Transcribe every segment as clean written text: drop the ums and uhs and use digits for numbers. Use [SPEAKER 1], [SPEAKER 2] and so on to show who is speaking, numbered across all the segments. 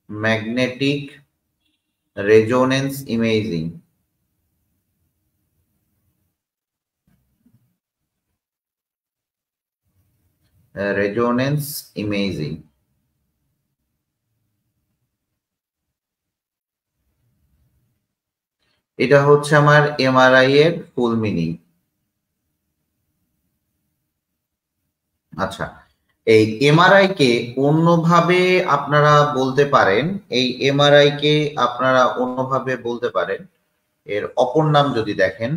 [SPEAKER 1] Magnetic resonance imaging. Resonance imaging এটা হচ্ছে আমার এমআরআই এর ফুল মিনিং। আচ্ছা, এই এমআরআই কে অন্যভাবে আপনারা বলতে পারেন, এই এমআরআই কে আপনারা অন্যভাবে বলতে পারেন, এর অপর নাম যদি দেখেন,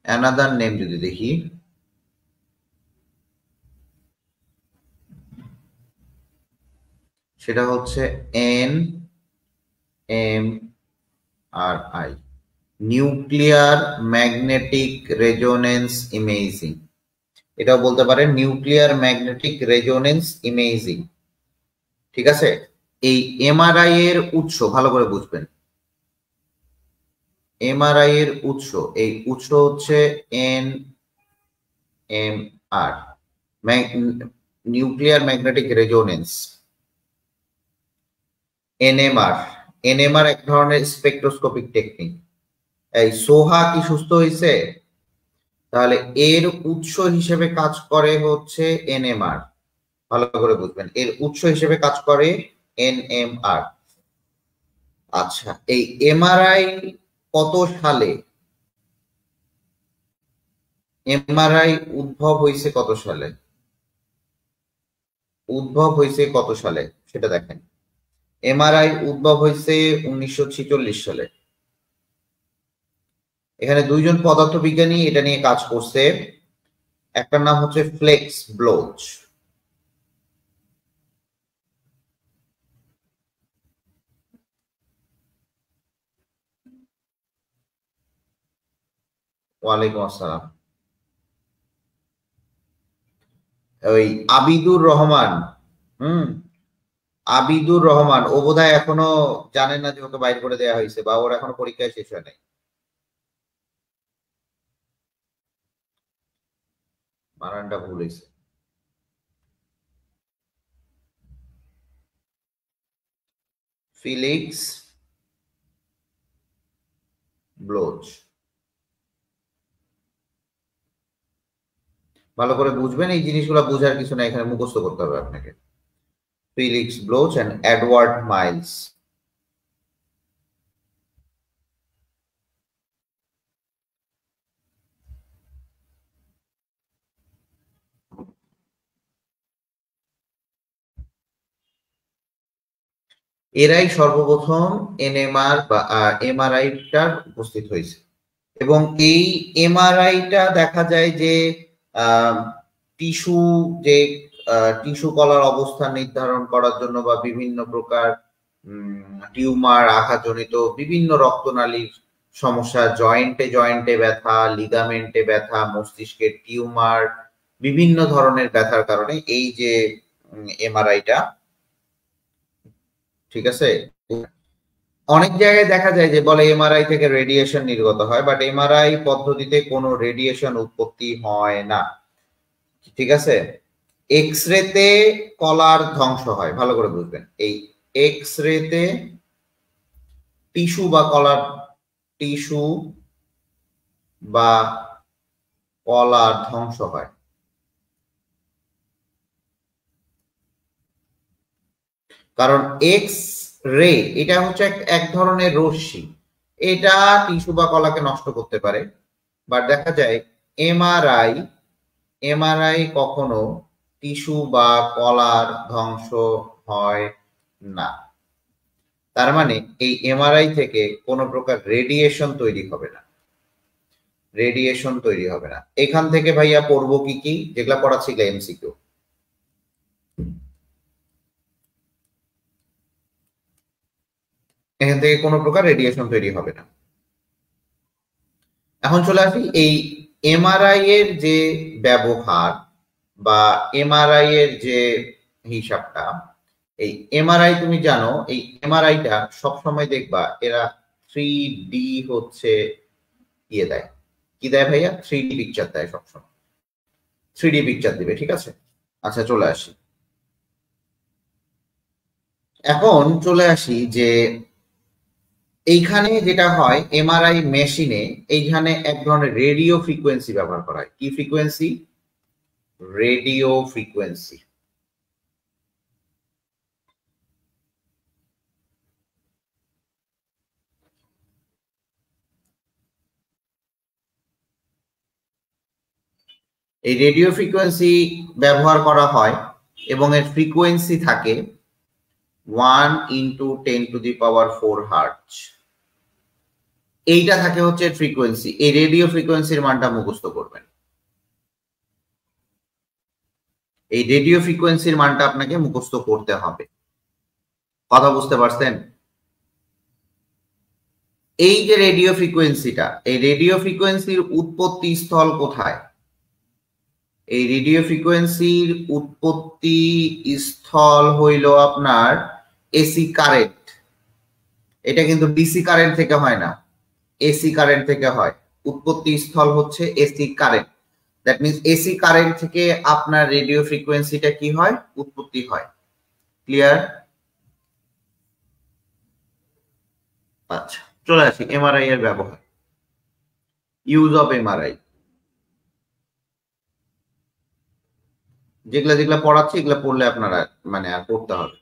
[SPEAKER 1] অ্যানাদার নেম যদি দেখি, সেটা হচ্ছে NMRI, nuclear magnetic resonance imaging. এটাও বলতে পারেন নিউক্লিয়ার ম্যাগনেটিক রেজোনেন্স ইমেজিং। ঠিক আছে, এই এমআরআই এর উৎস ভালো করে বুঝবেন। এমআরআই এর উৎস, এই উৎস হচ্ছে NMR, nuclear magnetic resonance. NMR এক ধরনের স্পেকট্রোস্কোপিক টেকনিক। এই সোহা কি সুস্থ হয়েছে? তাহলে এর উৎস হিসেবে কাজ করে হচ্ছে এনএমআর। ভালো করে বুঝবেন, এর উৎস হিসেবে কাজ করে এনএমআর। আচ্ছা, এই এমআরআই কত সালে, এমআরআই উদ্ভব হয়েছে কত সালে, উদ্ভব হয়েছে কত সালে সেটা দেখেন। এমআরআই উদ্ভব হয়েছে 1946 সালে। এখানে দুইজন পদার্থবিজ্ঞানী এটা নিয়ে কাজ করছে, একটার নাম হচ্ছে ফ্লেক্স ব্লোচ। ওয়ালাইকুম আসসালাম। ওই আবিদুর রহমান, আবিদুর রহমান, ও বোধহয় এখনো জানে না যে ওকে বাইর করে দেওয়া হয়েছে, বা ওর এখনো পরীক্ষায় শেষ হয় নাই। বানানটা ভুল হয়েছে। ফিলিক্স ব্লোচ। ভালো করে বুঝবেন, এই জিনিসগুলো বোঝার কিছু না, এখানে মুখস্থ করতে হবে আপনাকে। ফিলিক্স ব্লোচ এন্ড এডওয়ার্ড মাইলস। এরাই সর্বপ্রথম এনএমআর বা এমআরআইটার উপস্থিত হয়েছে। এবং এই এমআরআইটা দেখা যায় যে টিস্যু, যে টিস্যু কলার অবস্থান নির্ধারণ করার জন্য, বা বিভিন্ন প্রকার টিউমার, আঘাতজনিত বিভিন্ন রক্তনালীর সমস্যা, জয়েন্টে জয়েন্টে ব্যথা, লিগামেন্টে ব্যথা, মস্তিষ্কের টিউমার, বিভিন্ন ধরনের ব্যথার কারণে এই যে এমআরআইটা, ঠিক আছে। অনেক জায়গায় দেখা যায় যে বলে এমআরআই থেকে রেডিয়েশন নির্গত হয়, বাট এমআরআই পদ্ধতিতে কোনো রেডিয়েশন উৎপত্তি হয় না। ঠিক আছে, এক্স রেতে কলার ধ্বংস হয়, ভালো করে বুঝবেন। এই এক্স রেতে টিস্যু বা কলার, টিস্যু বা কলার ধ্বংস হয়। কারণ এক্স রে এটা হচ্ছে এক ধরনের রশ্মি, এটা টিস্যু বা কলাকে নষ্ট করতে পারে। বাট দেখা যায় এমআরআই, এমআরআই কখনো টিস্যু বা কলার ধ্বংস হয় না। তার মানে এই এমআরআই থেকে কোনো প্রকার রেডিয়েশন তৈরি হবে না, রেডিয়েশন তৈরি হবে না। এখান থেকে ভাইয়া পড়বো কি কি, যেগুলা পড়াচ্ছিল এমসিকিউ। এখান থেকে কোনো প্রকার রেডিয়েশন তৈরি হবে না। এখন চলে আসি এই এমআরআই এর যে ব্যবহার বা এমআরআই এর যে হিসাবটা। এই এমআরআই তুমি জানো, এই এমআরআইটা সবসময় দেখবা এরা 3D হচ্ছে ইয়ে দেয়, কি দেয় ভাইয়া, 3D পিকচার দেয় সবসময়, 3D পিকচার দিবে। ঠিক আছে, আচ্ছা চলে আসি। এখন চলে আসি যে এইখানে যেটা হয় এমআরআই মেশিনে, এইখানে এক ধরনের রেডিও ফ্রিকোয়েন্সি ব্যবহার করা হয়। কি ফ্রিকোয়েন্সি? Radio frequency. এই রেডিও ফ্রিকোয়েন্সি ব্যবহার করা হয় এবং এর ফ্রিকোয়েন্সি থাকে 1 × 10⁴ হার্টজ। এইটা থাকে হচ্ছে ফ্রিকোয়েন্সি। এই রেডিও ফ্রিকোয়েন্সির মানটা মুখস্থ করবেন। এই রেডিও ফ্রিকোয়েন্সির মানটা আপনাকে মুখস্থ করতে হবে। কথা বুঝতে পারছেন? এই যে রেডিও ফ্রিকোয়েন্সিটা, এই রেডিও ফ্রিকোয়েন্সির উৎপত্তি স্থল কোথায়? এই রেডিও ফ্রিকোয়েন্সির উৎপত্তি স্থল হইল আপনার এসি কারেন্ট। এটা কিন্তু ডিসি কারেন্ট থেকে হয় না, এসি কারেন্ট থেকে হয়। উৎপত্তি স্থল হচ্ছে AC current. That means AC current থেকে আপনার রেডিও ফ্রিকোয়েন্সিটা কি হয়? উৎপত্তি হয়। ক্লিয়ার? আচ্ছা, চলে আসি এমআরআই এর ব্যবহার। ইউজ অফ এমআরআই, যেগুলা যেগুলা পড়াচ্ছি এগুলা পড়লে আপনারা মানে আর পড়তে হবে।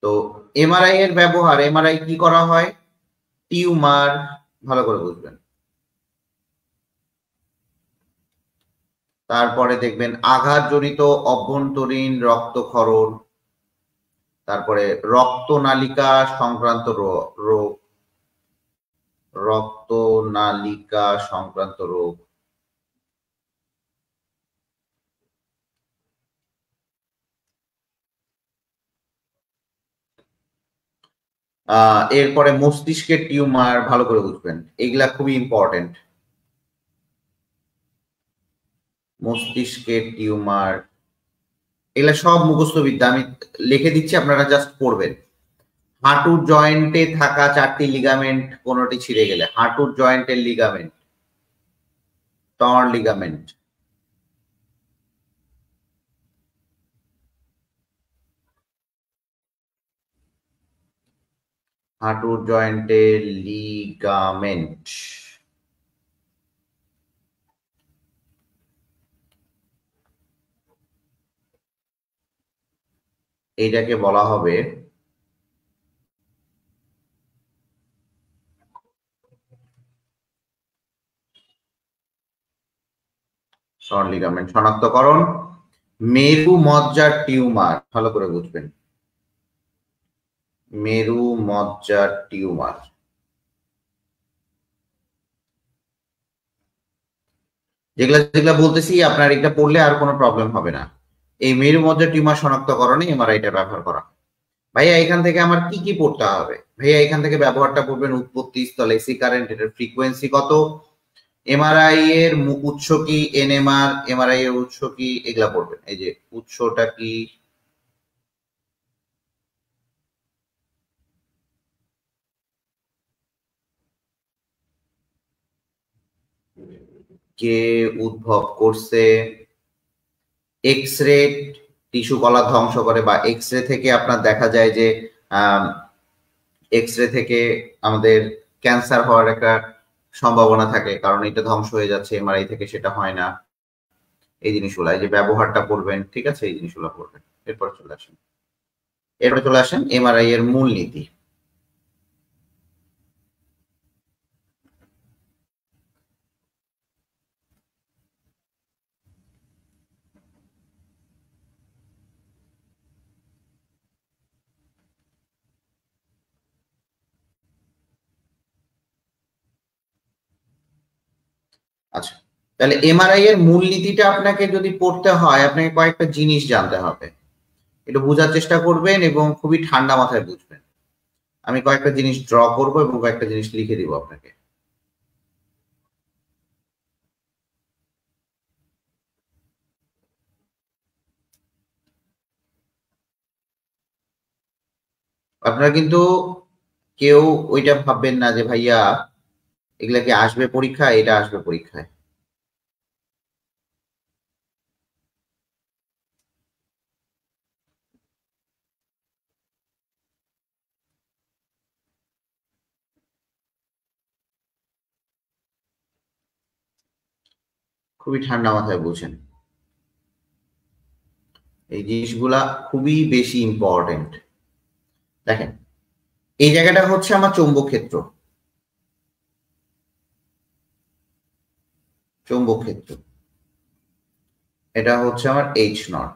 [SPEAKER 1] তো এমআরআই এর ব্যবহার, এমআরআই কি করা হয়? টিউমার, ভালো করে বুঝবেন। তারপরে দেখবেন আঘাতজনিত অভ্যন্তরীণ রক্তক্ষরণ, তারপরে রক্তনালিকা সংক্রান্ত রোগ, রক্তনালিকা সংক্রান্ত রোগ, এরপরে মস্তিষ্কের টিউমার, ভালো করে বুঝবেন, এগুলা খুবই ইম্পর্টেন্ট। মস্তিষ্কের টিউমার, এগুলা সব মুখস্থ বিদ্যা, আমি লিখে দিচ্ছি, আপনারা জাস্ট পড়বেন। হাঁটুর জয়েন্টে থাকা 4টি লিগামেন্ট কোনটি ছিঁড়ে গেলে, হাঁটুর জয়েন্টের লিগামেন্ট, টর্ন লিগামেন্ট। হাঁটুর জয়েন্টের লিগামেন্ট। এইটাকে বলা হবে টর্ন লিগামেন্ট। শনাক্তকরণ মেরু মজ্জার টিউমার, ভালো করে বুঝবেন, মেরু মজ্জার টিউমার। যেগুলা যেগুলা বলতেছি আপনার এটা পড়লে আর কোনো প্রবলেম হবে না। এই মেরু মজ্জার টিউমার শনাক্তকরণে এমআরআইটা ব্যবহার করা। ভাইয়া এখান থেকে আমার কি কি পড়তে হবে? ভাইয়া এখান থেকে ব্যবহারটা পড়বেন উৎপত্তি স্থল, এসি কারেন্ট, এটার ফ্রিকোয়েন্সি কত, এমআরআই এর উৎস কি, এনএমআর, এমআরআই এর উৎস কি, এগুলা পড়বেন। এই যে উৎসটা কি, কে উদ্ভব করছে, এক্স রে টিস্যু কলা ধ্বংস করে, বা এক্স রে থেকে আপনার দেখা যায় যে এক্স রে থেকে আমাদের ক্যান্সার হওয়ার একটা সম্ভাবনা থাকে, কারণ এটা ধ্বংস হয়ে যাচ্ছে, এমআরআই থেকে সেটা হয় না। এই জিনিসগুলো, এই যে ব্যবহারটা করবেন, ঠিক আছে, এই জিনিসগুলো করবেন। এরপরে চলে আসেন এমআরআই এর মূলনীতি। আচ্ছা, তাহলে এমআরআই এর মূলনীতিটা আপনাকে যদি পড়তে হয়, আপনাকে কয়েকটা জিনিস জানতে হবে। একটু বোঝার চেষ্টা করবেন এবং খুবই ঠান্ডা মাথায় বুঝবেন। আমি কয়েকটা জিনিস ড্র করব এবং কয়েকটা জিনিস লিখে দিব আপনাকে। আপনারা কিন্তু কেউ ওইটা ভাববেন না যে ভাইয়া এগুলা কি আসবে পরীক্ষায়, এটা আসবে পরীক্ষায়। খুবই ঠান্ডা মাথায় বুঝেন, এই জিনিসগুলা খুবই বেশি ইম্পর্টেন্ট। দেখেন, এই জায়গাটা হচ্ছে আমার চৌম্বক ক্ষেত্র, চৌম্বক ক্ষেত্র, এটা হচ্ছে আমার এইচ নট।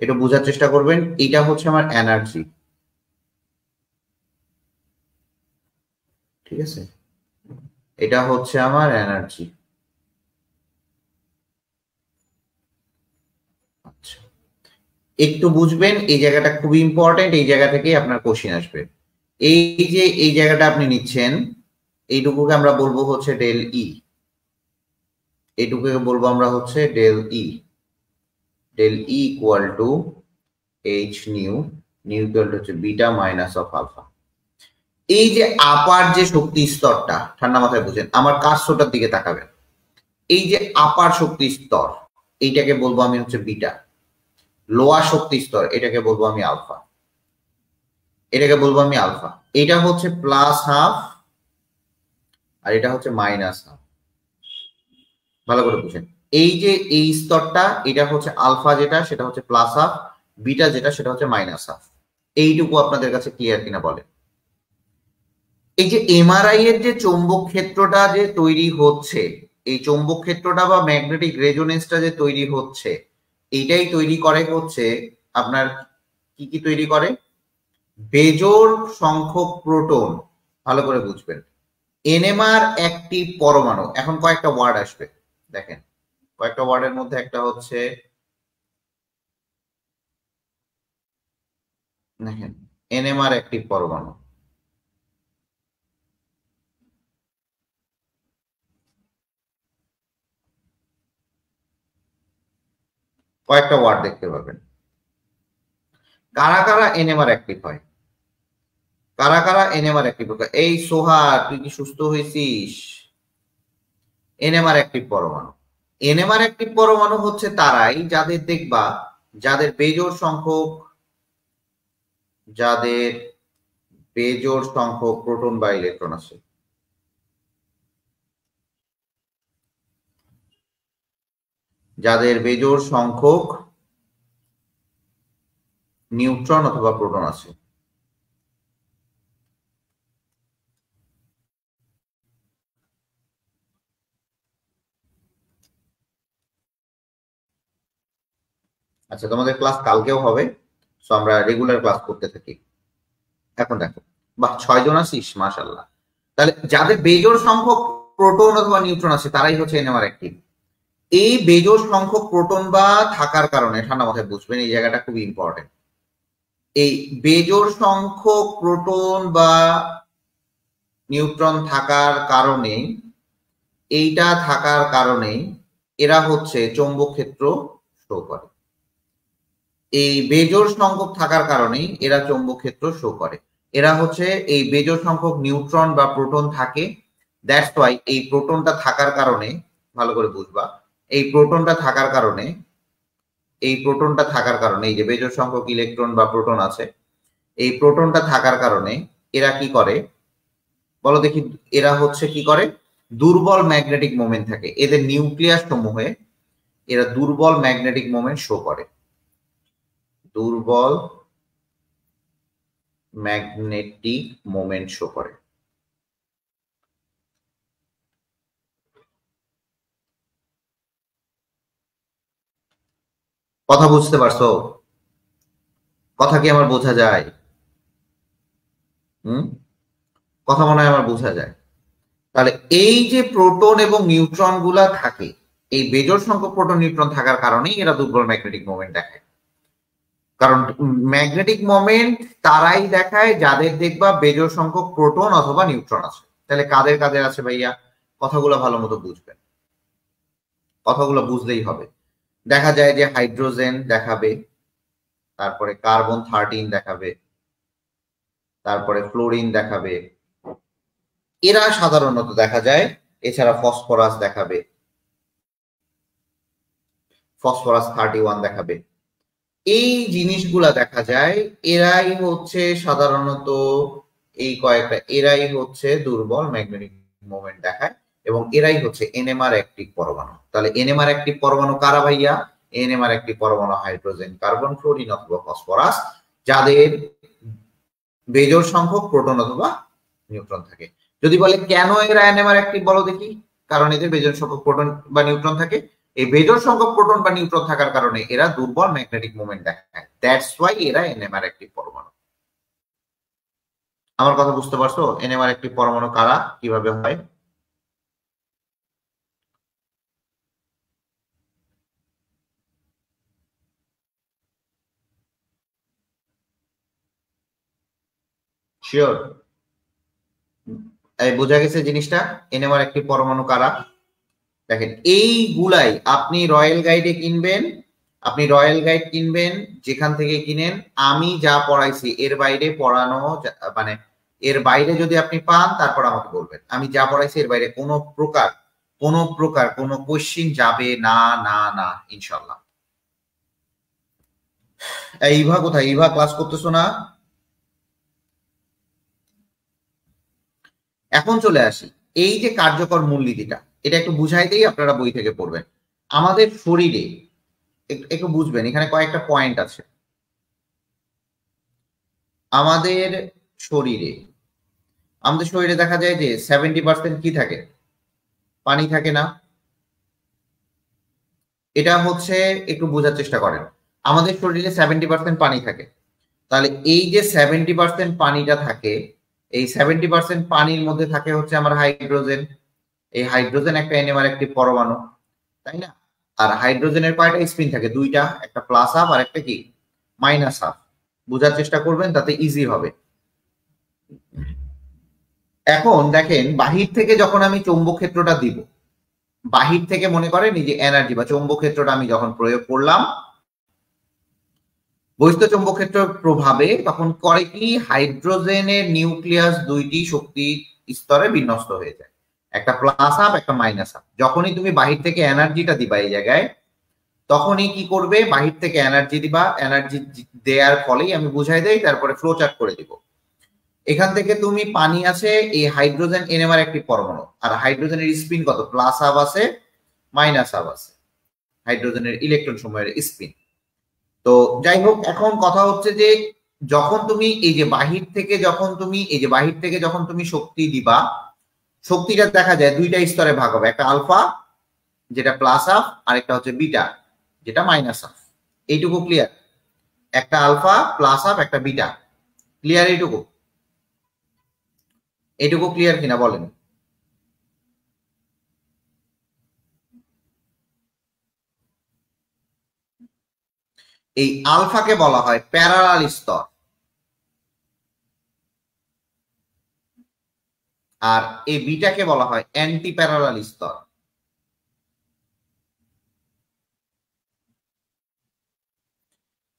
[SPEAKER 1] এটা বোঝার চেষ্টা করবেন, এটা হচ্ছে আমার এনার্জি, ঠিক আছে, এটা হচ্ছে আমার এনার্জি। আচ্ছা, একটু বুঝবেন, এই জায়গাটা খুবই ইম্পর্টেন্ট, এই জায়গা থেকেই আপনার কোশ্চেন আসবে। এই যে এই জায়গাটা আপনি নিচ্ছেন, এইটুকুকে আমরা বলবো হচ্ছে ডেল ই, এইটুকুকে বলবো আমরা হচ্ছে del E. Del E equal to H nu, nu equal to হচ্ছে বিটা মাইনাস অফ আলফা। এই যে আপার যে শক্তি স্তরটা, ঠান্ডা মাথায় বুঝেন, আমার কার্সরটার দিকে তাকাবেন, এই যে আপার শক্তি স্তর, এইটাকে বলবো আমি হচ্ছে বিটা। লোয়ার শক্তি স্তর, এটাকে বলবো আমি আলফা, এটাকে বলবো আমি আলফা। এটা হচ্ছে প্লাস হাফ আর এটা হচ্ছে মাইনাস হাফ। ভালো করে বুঝেন, এই যে এই স্তরটা, এটা হচ্ছে আলফা, যেটা সেটা হচ্ছে প্লাস হাফ, বিটা যেটা সেটা হচ্ছে মাইনাস হাফ। এইটুকু আপনাদের কাছে ক্লিয়ার কিনা বলে। এই যে এমআরআই এর যে চৌম্বক ক্ষেত্রটা যে তৈরি হচ্ছে, এই চৌম্বক ক্ষেত্রটা বা ম্যাগনেটিক রেজোনেন্সটা যে তৈরি হচ্ছে, এইটাই তৈরি করে হচ্ছে আপনার কি কি তৈরি করে, বেজোড় সংখ্যক প্রোটন। ভালো করে বুঝবেন, এনএমআর একটি পরমাণু, এখন কয়েকটা ওয়ার্ড আসবে, দেখেন কয়েকটা ওয়ার্ডের মধ্যে একটা হচ্ছে, দেখেন এনএমআর একটি পরমাণু, কয়েকটা ওয়ার্ড দেখতে পাবেন। কারা কারা এনএমআর অ্যাক্টিভ হয়, কারা কারা এনএমআর অ্যাক্টিভ হয়? এই সোহা, তুই কি সুস্থ হয়েছিস? এনএমআর অ্যাক্টিভ পরমাণু, এনএমআর অ্যাক্টিভ পরমাণু হচ্ছে তারাই যাদের দেখবা, যাদের বেজোড় সংখ্যক, যাদের বেজোড় সংখ্যক প্রোটন বা ইলেকট্রন আছে, যাদের বেজোড় সংখ্যক নিউট্রন অথবা প্রোটন আছে। আচ্ছা, তোমাদের ক্লাস কালকেও হবে, সো আমরা রেগুলার ক্লাস করতে থাকি। এখন দেখো, বাহ 6 জন আছিস, মাশাআল্লাহ। তাহলে যাদের বেজোড় সংখ্যক প্রোটন অথবা নিউট্রন আছে তারাই হচ্ছে এনএমআর অ্যাক্টিভ। এই বেজোড় সংখ্যক প্রোটন বা থাকার কারণে, ঠান্ডা মাথায় বুঝবেন, এই জায়গাটা খুব ইম্পর্টেন্ট, এই বেজোড় সংখ্যক প্রোটন বা নিউট্রন থাকার কারণে, এইটা থাকার কারণে এরা হচ্ছে চৌম্বক ক্ষেত্র শো করে। এই বেজোড় সংখ্যক থাকার কারণেই এরা চৌম্বক ক্ষেত্র শো করে। এরা হচ্ছে এই বেজোড় সংখ্যক নিউট্রন বা প্রোটন থাকে, দ্যাটস ওয়াই এই প্রোটনটা থাকার কারণে, ভালো করে বুঝবা, এই প্রোটনটা থাকার কারণে, এই প্রোটনটা থাকার কারণে, এই যে বেজোড় সংখ্যক ইলেকট্রন বা প্রোটন আছে, এই প্রোটনটা থাকার কারণে এরা কি করে বলো দেখি, এরা হচ্ছে কি করে, দুর্বল ম্যাগনেটিক মোমেন্ট থাকে এদের নিউক্লিয়াস সমূহে, এরা দুর্বল ম্যাগনেটিক মোমেন্ট শো করে, দুর্বল ম্যাগনেটিক মোমেন্ট শো করে। কথা বুঝতে পারছো? কথা কি আমার বোঝা যায়? হুম, কথা মনে হয় আমার বোঝা যায়। তাহলে এই যে প্রোটন এবং নিউট্রন গুলা থাকে, এই বেজোড় সংখ্যক প্রোটন নিউট্রন থাকার কারণেই এরা দুর্বল ম্যাগনেটিক মোমেন্ট দেখায়। কারণ ম্যাগনেটিক মোমেন্ট তারাই দেখায় যাদের দেখবা বেজোড় সংখ্যক প্রোটন অথবা নিউট্রন আছে। তাহলে কাদের কাদের আছে ভাইয়া? কথাগুলো ভালো মতো বুঝবেন, কথাগুলো বুঝলেই হবে। দেখা যায় যে হাইড্রোজেন দেখাবে, তারপরে কার্বন 13 দেখাবে, তারপরে ফ্লোরিন দেখাবে, এরা সাধারণত দেখা যায়। এছাড়া ফসফরাস দেখাবে, ফসফরাস 31 দেখাবে। এই জিনিসগুলা দেখা যায়, এরাই হচ্ছে সাধারণত, এই কয়েকটা এরাই হচ্ছে দুর্বল ম্যাগনেটিক মোমেন্ট দেখায় এবং এরাই হচ্ছে এনএমআর অ্যাক্টিভ পরমাণু। তাহলে এনএমআর অ্যাক্টিভ পরমাণু কারা ভাইয়া? এনএমআর অ্যাক্টিভ পরমাণু হাইড্রোজেন, কার্বন, ফ্লোরিন অথবা ফসফরাস, যাদের বেজোড় সংখ্যক প্রোটন অথবা নিউট্রন থাকে। যদি বলে কেন এরা এনএমআর অ্যাক্টিভ, বলো দেখি। কারণ এদের বেজোড় সংখ্যক প্রোটন বা নিউট্রন থাকে। এই বেজোড় সংখ্যক প্রোটন বা নিউট্রন থাকার কারণে এরা দুর্বল ম্যাগনেটিক মোমেন্ট দেখায়। দ্যাটস ওয়াই এরা এনএমআর অ্যাক্টিভ পরমাণু। আমার কথা বুঝতে পারছো? এনএমআর অ্যাক্টিভ পরমাণু কারা, কিভাবে হয়? শিওর? এই বোঝা গেছে জিনিসটা? এনএমআর অ্যাক্টিভ পরমাণু কারা? দেখেন, এইগুলাই আপনি রয়্যাল গাইডে কিনবেন, আপনি রয়্যাল গাইড কিনবেন যেখান থেকে কিনেন, আমি যা পড়াইছি এর বাইরে পড়ানো মানে এর বাইরে যদি আপনি পান তারপর আমাকে বলবেন। আমি যা পড়াইছি এর বাইরে কোনো প্রকার কোনো কোশ্চিন যাবে না, না, না, ইনশাল্লাহ। ইভা কোথায়? ইভা ক্লাস করতেছো না? এখন চলে আসি, এই যে কার্যকর মূলনীতিটা, এটা একটু বুঝাইতেই আপনারা বই থেকে পড়বেন। আমাদের শরীরে একটু বুঝবেন, এখানে কয়েকটা পয়েন্ট আছে। আমাদের শরীরে দেখা যায় যে 70% কি থাকে? পানি থাকে না? এটা হচ্ছে, একটু বোঝার চেষ্টা করেন। আমাদের শরীরে 70% পানি থাকে। তাহলে এই যে 70% পানিটা থাকে, এই 70% পানির মধ্যে থাকে হচ্ছে আমার হাইড্রোজেন। এই হাইড্রোজেন একটা এনএমআর একটি পরমাণু, তাই না? আর হাইড্রোজেনের কয়টা স্পিন থাকে? দুইটা, একটা প্লাস হাফ আর একটা কি মাইনাস হাফ। বোঝার চেষ্টা করবেন, তাতে ইজি হবে। এখন দেখেন, বাহির থেকে যখন আমি চৌম্বক ক্ষেত্রটা দিব, বাহির থেকে মনে করেন এই যে এনার্জি বা চৌম্বক ক্ষেত্রটা আমি যখন প্রয়োগ করলাম বহিঃস্থ চৌম্বক ক্ষেত্রের প্রভাবে, তখন করে কি, হাইড্রোজেনের নিউক্লিয়াস দুইটি শক্তি স্তরে বিন্যস্ত হয়ে যায়, একটা প্লাস হাফ একটা মাইনাস হাফ। যখনই তুমি বাহির থেকে এনার্জিটা দিবা এই জায়গায়, তখনই কি করবে, বাহির থেকে এনার্জি দিবা, এনার্জি দেওয়ার ফলেই আমি বুঝাই দেই, তারপরে ফ্লো চার্ট করে দিব। এখান থেকে তুমি পানি আছে, এই হাইড্রোজেন এনএমআর একটি পরমাণু, আর হাইড্রোজেনের স্পিন কত? প্লাস হাফ আছে, মাইনাস হাফ আছে, হাইড্রোজেনের ইলেকট্রন সময়ের স্পিন। তো যাই হোক, এখন কথা হচ্ছে যে যখন তুমি এই যে বাহির থেকে যখন তুমি শক্তি দিবা, শক্তিটা দেখা যায় দুইটা স্তরে ভাগ হবে, একটা আলফা যেটা প্লাস হাফ, আর একটা হচ্ছে বিটা যেটা মাইনাস হাফ। এইটুকু ক্লিয়ার? একটা আলফা প্লাস হাফ, একটা বিটা, ক্লিয়ার? এইটুকু ক্লিয়ার কিনা বলেন? এই আলফাকে বলা হয় প্যারালাল স্তর, আর এই বিটাকে বলা হয় অ্যান্টি প্যারালাল স্তর।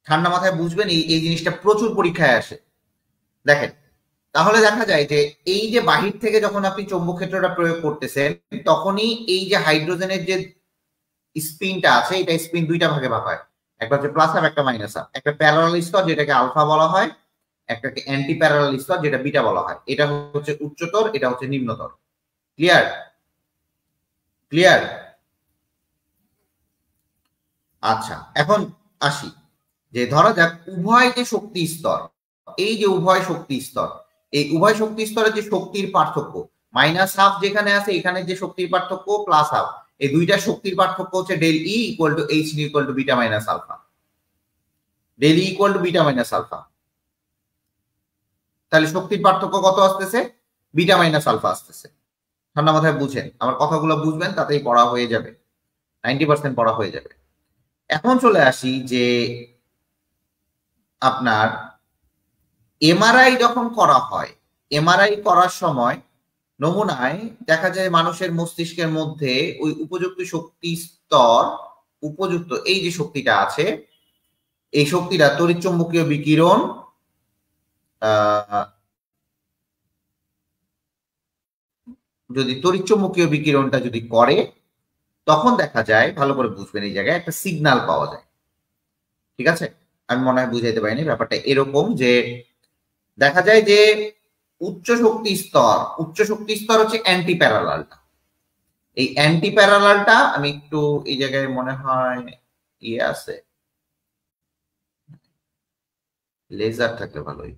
[SPEAKER 1] ঠান্ডা মাথায় বুঝবেন, এই জিনিসটা প্রচুর পরীক্ষায় আসে। দেখেন, তাহলে দেখা যায় যে এই যে বাহির থেকে যখন আপনি চৌম্বক ক্ষেত্রটা প্রয়োগ করতেছেন, তখনই এই যে হাইড্রোজেনের যে স্পিনটা আছে, এটা স্পিন দুইটা ভাগে ভাগ হয়, একটা হচ্ছে প্লাস হাফ, একটা মাইনাস হাফ। একটা প্যারালাল স্তর যেটাকে আলফা বলা হয়, একটাকে অ্যান্টি প্যারালাল স্তর যেটা বিটা বলা হয়। এটা হচ্ছে উচ্চতর, এটা হচ্ছে নিম্নতর। ক্লিয়ার? ক্লিয়ার? আচ্ছা, এখন আসি যে ধরা যাক উভয় যে শক্তি স্তর, এই যে উভয় শক্তি স্তর, এই উভয় শক্তি স্তরের যে শক্তির পার্থক্য, মাইনাস হাফ যেখানে আছে এখানে যে শক্তির পার্থক্য, প্লাস হাফ, এই দুইটা শক্তির পার্থক্য হচ্ছে del E equal to H equal to beta minus alpha. Del E equal to beta minus alpha. তাহলে শক্তির পার্থক্য কত আসতেছে? বিটা মাইনাস আলফা আসতেছে। ঠান্ডা মাথায় বুঝেন, আমার কথাগুলো বুঝবেন, তাতেই পড়া হয়ে যাবে, 90% পড়া হয়ে যাবে। এখন চলে আসি যে আপনার এমআরআই যখন করা হয়, এমআরআই করার সময় নমুনায় দেখা যায় মানুষের মস্তিষ্কের মধ্যে ওই উপযুক্ত শক্তি স্তর, উপযুক্ত এই যে শক্তিটা আছে, এই শক্তিটা তড়িৎচুম্বকীয় বিকিরণ যদি তড়িৎচুম্বকীয় বিকিরণটা যদি করে, তখন দেখা যায়, ভালো করে বুঝবেন, এই জায়গায় একটা সিগন্যাল পাওয়া যায়। ঠিক আছে? আমি মনে হয় বুঝাইতে পারিনি। ব্যাপারটা এরকম যে দেখা যায় যে উচ্চ শক্তি স্তর হচ্ছে অ্যান্টি প্যারালালটা, এই অ্যান্টি প্যারালালটা আমি একটু এই জায়গায় মনে হয় ইয়ে আছে, লেজার থাকলে ভালোই।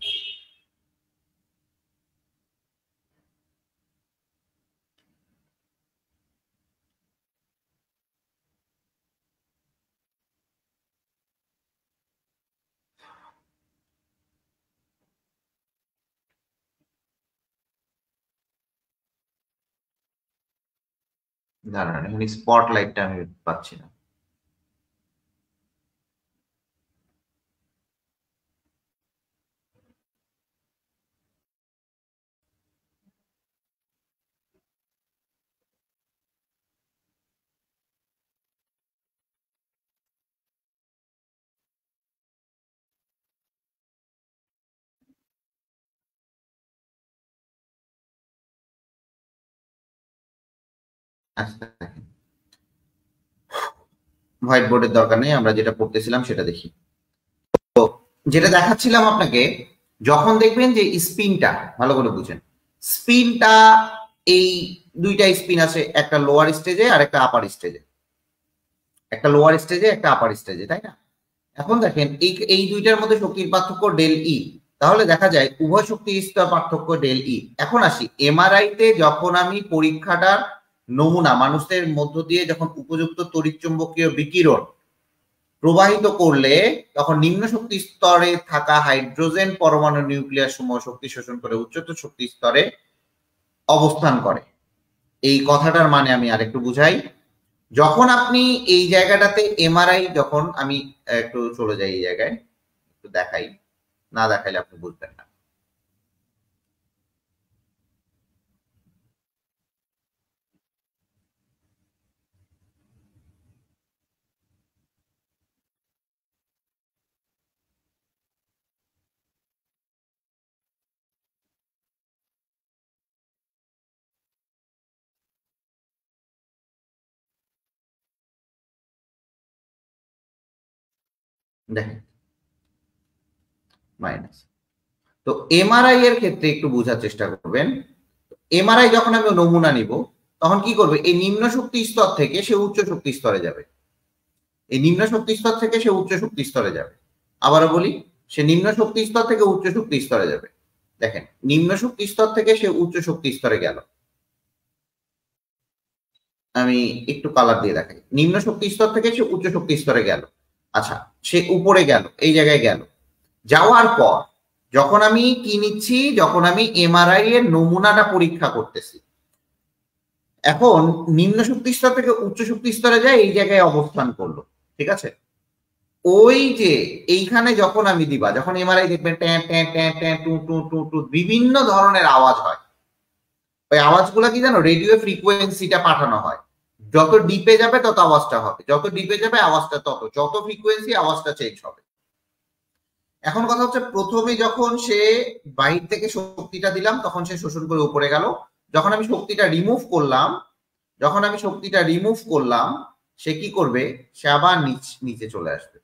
[SPEAKER 1] না না, এখানে স্পটলাইটটা আমি পাচ্ছি না। আচ্ছা, হোয়াইট বোর্ডের দরকার নেই, আমরা যেটা পড়তেছিলাম সেটা দেখি। তো যেটা দেখাচ্ছিলাম আপনাকে, যখন দেখবেন যে স্পিনটা, ভালো করে বুঝেন, স্পিনটা এই দুইটা স্পিন আছে, একটা লোয়ার স্টেজে আর একটা আপার স্টেজে, একটা লোয়ার স্টেজে একটা আপার স্টেজে, তাই না? এখন দেখেন এই দুইটার মধ্যে শক্তির পার্থক্য ডেল ই, তাহলে দেখা যায় উভয় শক্তি স্তর পার্থক্য ডেল ই। এখন আসি এমআরআই তে, যখন আমি পরীক্ষাটার নমুনা মানুষের মধ্য দিয়ে যখন উপযুক্ত তড়িৎচুম্বকীয় বিকিরণ প্রবাহিত করলে, তখন নিম্ন শক্তি স্তরে থাকা হাইড্রোজেন পরমাণু নিউক্লিয়াস সমূহ শক্তি শোষণ করে উচ্চতর শক্তি স্তরে অবস্থান করে। এই কথাটার মানে আমি আরেকটু বুঝাই। যখন আপনি এই জায়গাটাতে এমআরআই, যখন আমি একটু চলে যাই এই জায়গায়, একটু দেখাই, না দেখাইলে আপনি বুঝবেন না। দেখেন মাইনাস। তো এমআরআই এর ক্ষেত্রে একটু বোঝার চেষ্টা করবেন। এমআরআই যখন আমি নমুনা নিব, তখন কি করবে, এই নিম্ন শক্তি স্তর থেকে সে উচ্চ শক্তি স্তরে যাবে, এই নিম্ন শক্তি স্তর থেকে সে উচ্চ শক্তি স্তরে যাবে। আবারও বলি, সে নিম্ন শক্তি স্তর থেকে উচ্চ শক্তি স্তরে যাবে। দেখেন, নিম্ন শক্তি স্তর থেকে সে উচ্চ শক্তি স্তরে গেল, আমি একটু কালার দিয়ে দেখাই। নিম্ন শক্তি স্তর থেকে সে উচ্চ শক্তি স্তরে গেল, আচ্ছা সে উপরে গেল, এই জায়গায় গেল। যাওয়ার পর যখন আমি কি নিচ্ছি, যখন আমি এমআরআই এর নমুনাটা পরীক্ষা করতেছি, এখন নিম্ন শক্তি স্তর থেকে উচ্চ শক্তি স্তরে যায়, এই জায়গায় অবস্থান করলো, ঠিক আছে? ওই যে এইখানে যখন আমি দিবা, যখন এমআরআই দেখবেন ট্যাঁ ট্যাঁ ট্যাঁ ট্যাঁ টু টু টু টু বিভিন্ন ধরনের আওয়াজ হয়। ওই আওয়াজগুলো কি জানো, রেডিও ফ্রিকোয়েন্সিটা পাঠানো হয়। যত ডিপে যাবে তত আওয়াজটা হবে, যত ডিপে যাবে আওয়াজটা তত, যত ফ্রিকোয়েন্সি আওয়াজটা চেঞ্জ হবে। এখন কথা হচ্ছে, প্রথমে যখন সে বাহির থেকে শক্তিটা দিলাম, তখন সে শোষণ করে উপরে গেল। যখন আমি শক্তিটা রিমুভ করলাম, যখন আমি শক্তিটা রিমুভ করলাম, সে কি করবে, সে আবার নিচে চলে আসবে।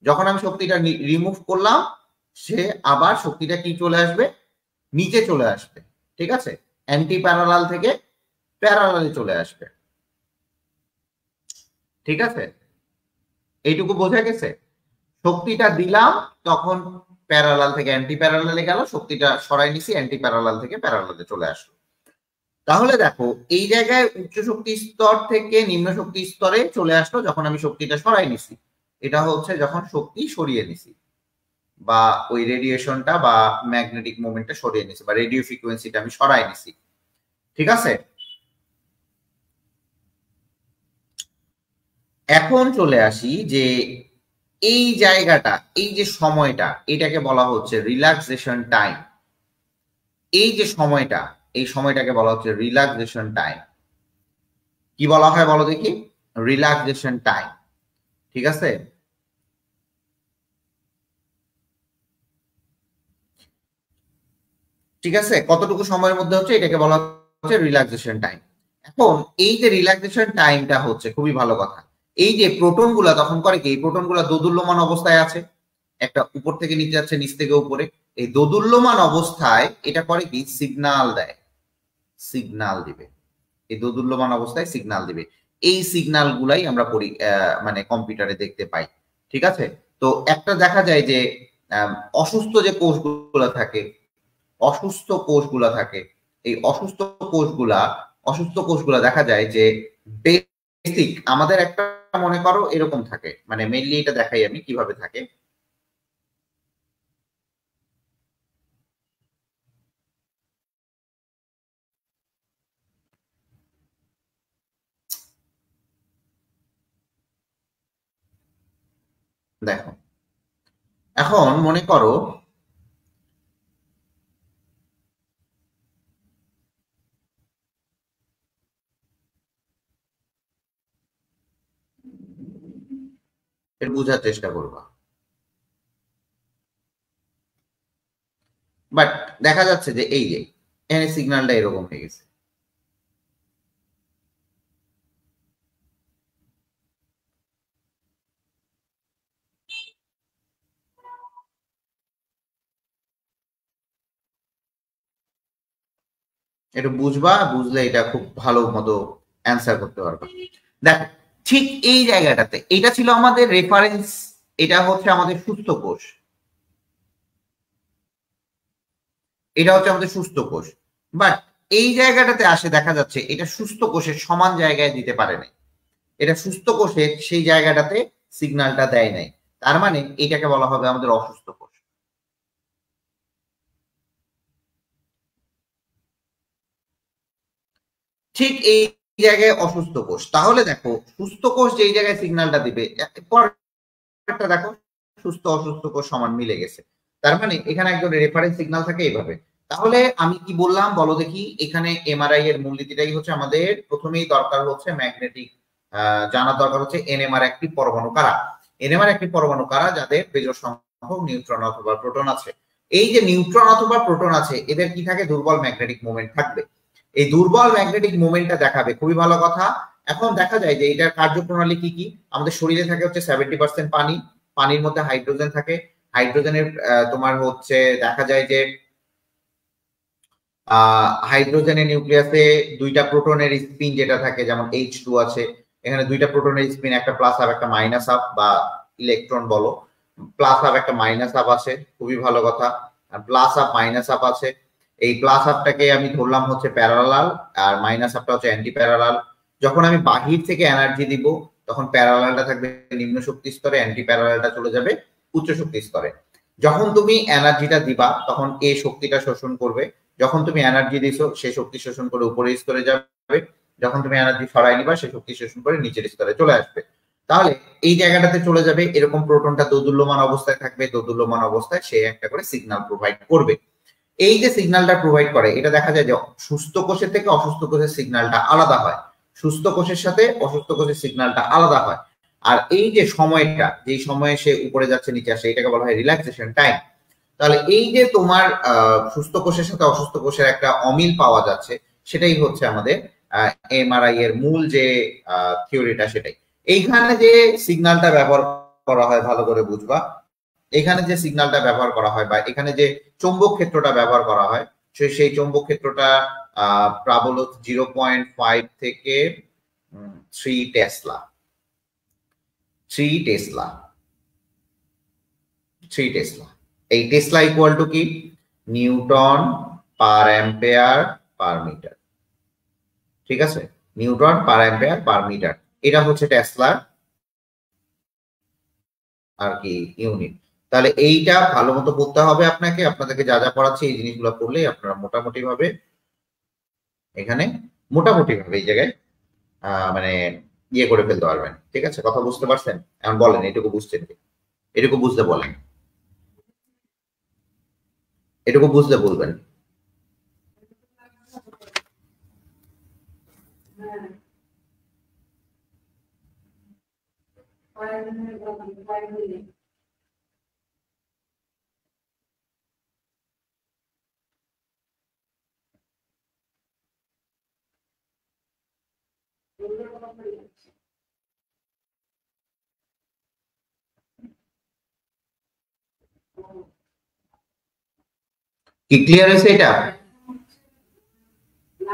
[SPEAKER 1] যখন আমি শক্তিটা রিমুভ করলাম, সে আবার শক্তিটা কি চলে আসবে, নিচে চলে আসবে, ঠিক আছে? অ্যান্টি প্যারালাল থেকে প্যারালালে চলে আসবে, ঠিক আছে? এইটুকু বোঝা গেছে? শক্তিটা দিলাম, তখন প্যারালাল থেকে অ্যান্টি প্যারালালে গেল, শক্তিটা সরাই নিছি, অ্যান্টি প্যারালাল থেকে প্যারালালে চলে আসলো। তাহলে দেখো, এই জায়গায় উচ্চ শক্তি স্তর থেকে নিম্ন শক্তি স্তরে চলে আসলো যখন আমি শক্তিটা সরাই নিছি। এটা হচ্ছে যখন শক্তি সরিয়ে নিছি, বা ওই রেডিয়েশনটা বা ম্যাগনেটিক মোমেন্টটা সরিয়ে নিছি, বা রেডিও ফ্রিকোয়েন্সিটা আমি সরাই নিছি, ঠিক আছে? এখন চলে আসি যে এই জায়গাটা, এই যে সময়টা, এটাকে বলা হচ্ছে রিল্যাক্সেশন টাইম। এই যে সময়টা, এই সময়টাকে বলা হচ্ছে রিল্যাক্সেশন টাইম। কি বলা হয় বলো দেখি? রিল্যাক্সেশন টাইম, ঠিক আছে? ঠিক আছে, কতটুকু সময়ের মধ্যে হচ্ছে, এটাকে বলা হচ্ছে রিল্যাক্সেশন টাইম। এখন এই যে রিল্যাক্সেশন টাইমটা হচ্ছে, খুবই ভালো কথা, এই যে প্রোটন গুলা তখন করে কি, এই প্রোটন গুলা দোদুল্যমান অবস্থায় আছে, একটা উপর থেকে নিচে যাচ্ছে, নিচ থেকে উপরে। এই দোদুল্যমান অবস্থায় এটা করে কি, সিগনাল দেয়, সিগনাল দিবে। এই দোদুল্যমান অবস্থায় সিগন্যাল দিবে। এই সিগন্যাল গুলাই আমরা মানে কম্পিউটারে দেখতে পাই। ঠিক আছে? তো একটা দেখা যায় যে অসুস্থ যে কোষগুলো থাকে, এই অসুস্থ কোষগুলা দেখা যায় যে বেসিক আমাদের একটা মনে করো এরকম থাকে, মানে মেইনলি এটা দেখাই আমি কিভাবে থাকে। দেখো, এখন মনে করো এর বোঝার চেষ্টা করবা, বাট দেখা যাচ্ছে যে এই যে এখানে সিগন্যালটা এরকম হয়ে গেছে। একটু বুঝবা, বুঝলে এটা খুব ভালো মতো অ্যান্সার করতে পারবা। দেখো, ঠিক এই জায়গাটাতে এটা ছিল আমাদের রেফারেন্স, এটা হচ্ছে আমাদের সুস্থ কোষ, এটা হচ্ছে আমাদের সুস্থ কোষ। বাট এই জায়গাটাতে আসে দেখা যাচ্ছে এটা সুস্থ কোষের সমান জায়গায় দিতে পারে নাই, এটা সুস্থ কোষের সেই জায়গাটাতে সিগন্যালটা দেয় নাই। তার মানে এটাকে বলা হবে আমাদের অসুস্থ কোষ। ঠিক এই জায়গায় অসুস্থ কোষ। তাহলে দেখো, সুস্থ কোষ যেই জায়গায় সিগন্যালটা দিবে, পরেরটা দেখো, সুস্থ অসুস্থ কোষ সমান মিলে গেছে। তার মানে এখানে একজন রেফারেন্স সিগন্যাল থাকে এইভাবে। তাহলে আমি কি বললাম বলো দেখি, এখানে এমআরআই এর মূলনীতিটাই হচ্ছে আমাদের প্রথমেই দরকার হচ্ছে ম্যাগনেটিক, জানার দরকার হচ্ছে এনএমআর একটি পরমাণু কারা। এনএমআর একটি পরমাণু কারা যাদের বেজোড় সংখ্যক নিউট্রন অথবা প্রোটন আছে। এই যে নিউট্রন অথবা প্রোটন আছে, এদের কি থাকে? দুর্বল ম্যাগনেটিক মোমেন্ট থাকবে। এই দুর্বল ম্যাগনেটিক মোমেন্টটা দেখাবে, খুবই ভালো কথা। এখন দেখা যায় যে এটার কার্যপ্রণালী কি কি। আমাদের শরীরে থাকে হচ্ছে 70% পানি, পানির মধ্যে হাইড্রোজেন থাকে। হাইড্রোজেনের তোমার হচ্ছে দেখা যায় যে হাইড্রোজেনের নিউক্লিয়াসে দুইটা প্রোটনের স্পিন যেটা থাকে, যেমন H2 আছে, এখানে দুইটা প্রোটনের স্পিন, একটা প্লাস হাফ একটা মাইনাস হাফ, বা ইলেকট্রন বলো, প্লাস হাফ একটা মাইনাস হাফ আছে, খুবই ভালো কথা। প্লাস হাফ মাইনাস হাফ আছে। এই প্লাস হাফটাকে আমি ধরলাম হচ্ছে প্যারালাল, আর মাইনাস হাফটা হচ্ছে অ্যান্টি প্যারালাল। যখন আমি বাহির থেকে এনার্জি দিব, তখন প্যারালালটা থাকবে নিম্ন শক্তি স্তরে, অ্যান্টি প্যারালালটা চলে যাবে উচ্চ শক্তি স্তরে। যখন তুমি এনার্জিটা দিবা, তখন এই শক্তিটা শোষণ করবে। যখন তুমি এনার্জি দিছো, সেই শক্তি শোষণ করে উপরের স্তরে যাবে। যখন তুমি এনার্জি সরাই নিবা, সেই শক্তি শোষণ করে নিচের স্তরে চলে আসবে। তাহলে এই জায়গাটাতে চলে যাবে, এরকম প্রোটনটা দোদুল্যমান অবস্থায় থাকবে, দোদুল্যমান অবস্থায় সে একটা করে সিগন্যাল প্রোভাইড করবে। এই যে সিগন্যালটা প্রোভাইড করে, এটা দেখা যায় যে সুস্থ কোষের থেকে অসুস্থ কোষের সিগন্যালটা আলাদা হয়, সুস্থ কোষের সাথে অসুস্থ কোষের সিগন্যালটা আলাদা হয়। আর এই যে সময়টা, যেই সময়ে সে উপরে যাচ্ছে নিচে আসে, এটাকে বলা হয় রিল্যাক্সেশন টাইম। তাহলে এই যে তোমার সুস্থ কোষের সাথে অসুস্থ কোষের একটা অমিল পাওয়া যাচ্ছে, সেটাই হচ্ছে আমাদের এমআরআই এর মূল যে থিওরিটা, সেটাই। এইখানে যে সিগন্যালটা ব্যবহার করা হয় ভালো করে বুঝবা। এখানে যে সিগন্যালটা ব্যবহার করা হয়, বা এখানে যে চৌম্বক ক্ষেত্রটা ব্যবহার করা হয়, সেই চৌম্বক ক্ষেত্রটা প্রাবল্য 0.5 থেকে 3 টেসলা। 3 tesla, 3 tesla. এই টেসলা ইকুয়াল টু কি? Newton per ampere per metre. ঠিক আছে? Newton per ampere per metre, এটা হচ্ছে টেসলার আর কি ইউনিট। তাহলে এইটা ভালো মতো পড়তে হবে আপনাকে, আপনাদেরকে যা যা পড়াচ্ছি এই জিনিসগুলো পড়লেই আপনারা মোটামুটি ভাবে এখানে এই জায়গায় মানে ইয়ে করে ফেলতে পারবেন। ঠিক আছে? কথা বুঝতে পারছেন? এখন বলেন, এটুকু বুঝছেন কি? এটুকু বুঝতে বলেন, এটুকু বুঝলে বলবেন। কি ক্লিয়ার হয়েছে এটা? কি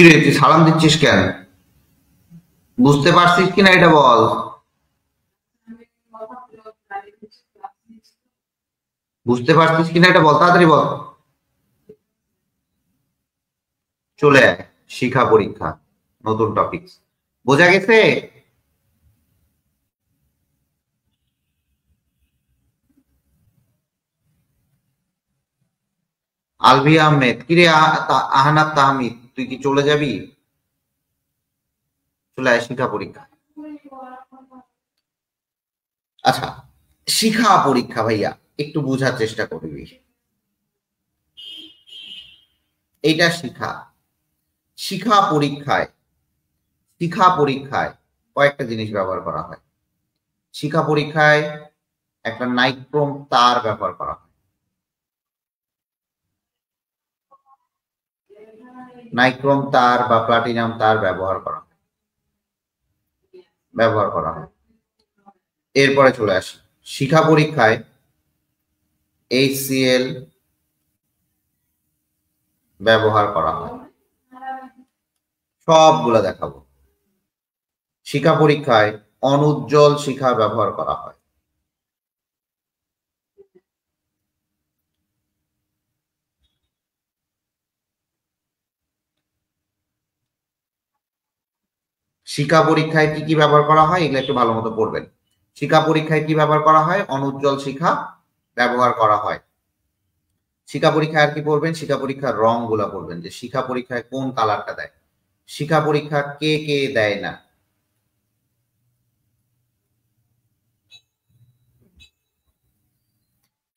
[SPEAKER 1] রে তুই সালাম দিচ্ছিস কেন? বুঝতে পারছিস কিনা এটা বল। বুঝতে পারছিস কিনা এটা বল, তাড়াতাড়ি বল। চলে আয়, শিখা পরীক্ষা, নতুন টপিক। বোঝা গেছে? আলভি আহমেদ, কিরে আহনাব তাহমিদ, তুই কি চলে যাবি? চলে আয়, শিখা পরীক্ষা। আচ্ছা, শিখা পরীক্ষা ভাইয়া একটু বোঝার চেষ্টা করবি। এইটা শিখা। শিখা পরীক্ষায় কয়েকটা জিনিস ব্যবহার করা হয়। শিখা পরীক্ষায় একটা নাইক্রোম তার ব্যবহার করা হয়। নাইক্রোম তার বা প্লাটিনাম তার ব্যবহার করা হয়। এরপরে চলে আসি, শিখা পরীক্ষায় HCl ব্যবহার করা হয়। সবগুলো দেখাবো। শিখা পরীক্ষায় অনুজ্জ্বল শিখা ব্যবহার করা হয়। শিখা পরীক্ষায় কি কি ব্যবহার করা হয় এগুলো একটু ভালো মতো পড়বেন। শিখা পরীক্ষায় কি ব্যবহার করা হয়? অনুজ্জ্বল শিখা ব্যবহার করা হয়। শিখা পরীক্ষায় আর কি পড়বেন? শিখা পরীক্ষার রং গুলা পড়বেন, যে শিখা পরীক্ষায় কোন কালারটা দেয়, শিখা পরীক্ষা কে কে দেয় না,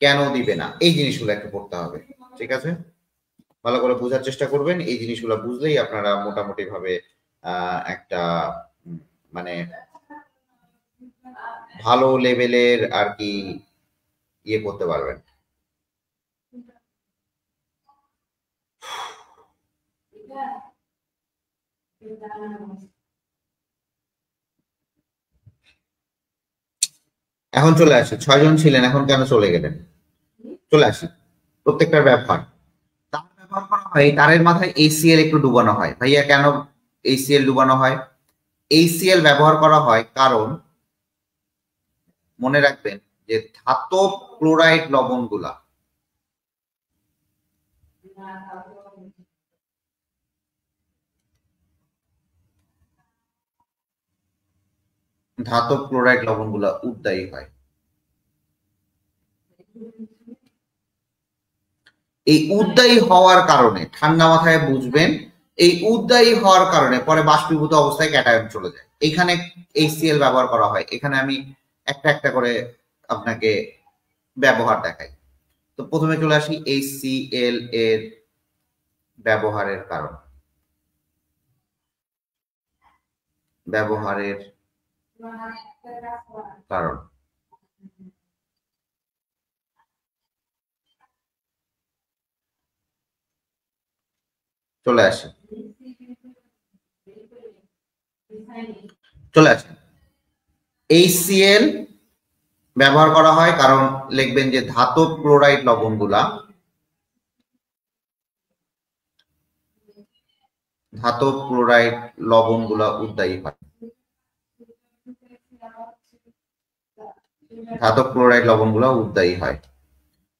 [SPEAKER 1] কেন দিবে না, এই জিনিসগুলো একটু পড়তে হবে। ঠিক আছে, ভালো করে বোঝার চেষ্টা করবেন। এই জিনিসগুলো বুঝলেই আপনারা মোটামুটি ভাবে একটা মানে ভালো লেভেলের আর কি ইয়ে করতে পারবেন। এখন চলে আসি, 6 জন ছিলেন, এখন কেন চলে গেলেন? চলে আসি, প্রত্যেকটার ব্যবহার। তার ব্যবহার করা হয়, তারের মাথায় HCl একটু ডুবানো হয়। ভাইয়া কেন HCl ডুবানো হয়? HCl ব্যবহার করা হয় কারণ মনে রাখবেন যে ধাতব ক্লোরাইড লবণগুলা, ধাতব ক্লোরাইড লবণগুলা উদ্দায়ী হয়। এই উদ্দায়ী হওয়ার কারণে, ঠান্ডা মাথায় বুঝবেন, এই উদ্দায়ী হওয়ার কারণে পরে বাষ্পীভূত অবস্থায় ক্যাটায়ন চলে যায়। এখানে HCl ব্যবহার করা হয়। এখানে আমি একটা একটা করে আপনাকে ব্যবহার দেখাই। তো প্রথমে চলে আসি HCl এর ব্যবহারের কারণ। চলে আসি, HCl ব্যবহার করা হয় কারণ লিখবেন যে ধাতব ক্লোরাইড লবণগুলা, উদ্দায়ী হয়। ধাতব ক্লোরাইড লবণগুলা উদ্দায়ী হয়।